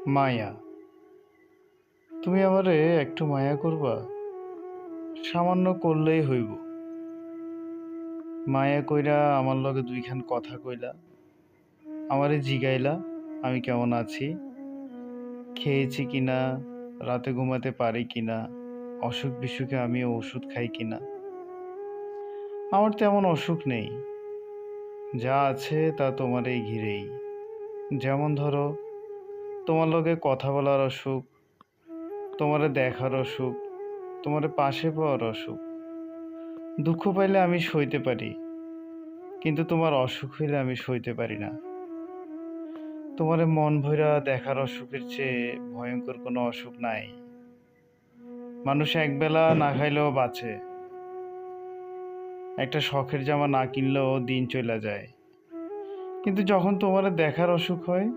মায়া, তুমি আমারে একটু মায়া করবা? সামান্য করলেই হইব। মায়া কইরা আমার লগে দুইখান কথা কইলা, আমারে জিগাইলা আমি কেমন আছি, খেয়েছি কিনা, রাতে ঘুমাতে পারি কিনা, অসুখ বিসুখে আমি ওষুধ খাই কিনা। আমার তেমন অসুখ নেই, যা আছে তা তোমার এই ঘিরেই। যেমন ধরো, তোমার লগে কথা বলার অসুখ, তোমারে দেখার অসুখ, তোমারে পাশে পাওয়ার অসুখ। দুঃখ পাইলে আমি সইতে পারি, কিন্তু তোমার অসুখ হইলে আমি সইতে পারি না। তোমারে মন ভইরা দেখার অসুখের চেয়ে ভয়ঙ্কর কোনো অসুখ নাই। মানুষ একবেলা না খাইলেও বাঁচে, একটা শখের জামা না কিনলেও দিন চলে যায়, কিন্তু যখন তোমারে দেখার অসুখ হয়